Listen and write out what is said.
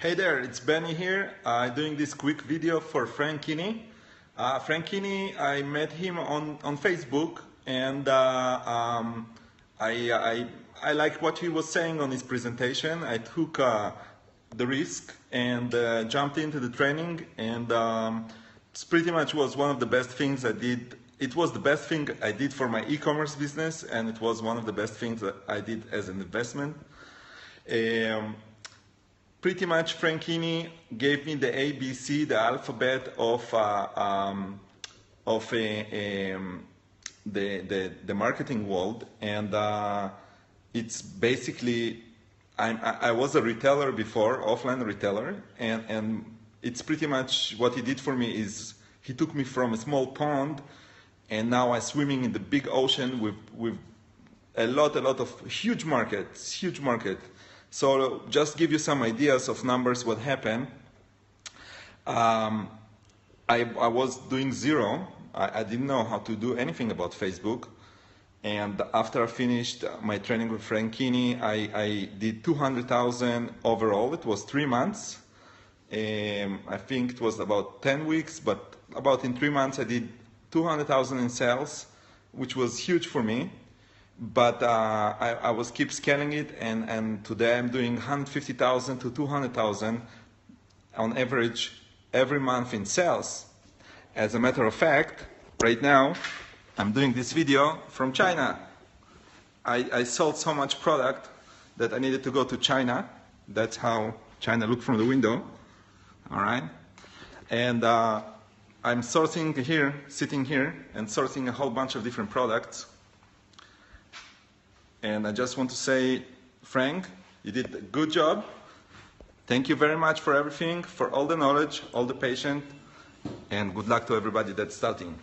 Hey there, it's Benny here, doing this quick video for Frank Keeney. Frank Keeney, I met him on Facebook, and I liked what he was saying on his presentation. I took the risk and jumped into the training, and it's pretty much was one of the best things I did. It was the best thing I did for my e-commerce business, and it was one of the best things that I did as an investment. Pretty much Frank Keeney gave me the ABC, the alphabet of the marketing world, and it's basically, I was a retailer before, offline retailer, and it's pretty much what he did for me is he took me from a small pond, and now I'm swimming in the big ocean with a lot of huge market. So just give you some ideas of numbers, what happened. I was doing zero. I didn't know how to do anything about Facebook. And after I finished my training with Frank Keeney, I did 200,000 overall. It was 3 months. I think it was about 10 weeks, but about in 3 months I did 200,000 in sales, which was huge for me. But I was keep scaling it, and today I'm doing 150,000 to 200,000 on average every month in sales. As a matter of fact, right now I'm doing this video from China. I sold so much product that I needed to go to China. That's how China looked from the window. All right, and I'm sourcing here, sitting here, and sourcing a whole bunch of different products. And I just want to say, Frank, you did a good job. Thank you very much for everything, for all the knowledge, all the patience, and good luck to everybody that's starting.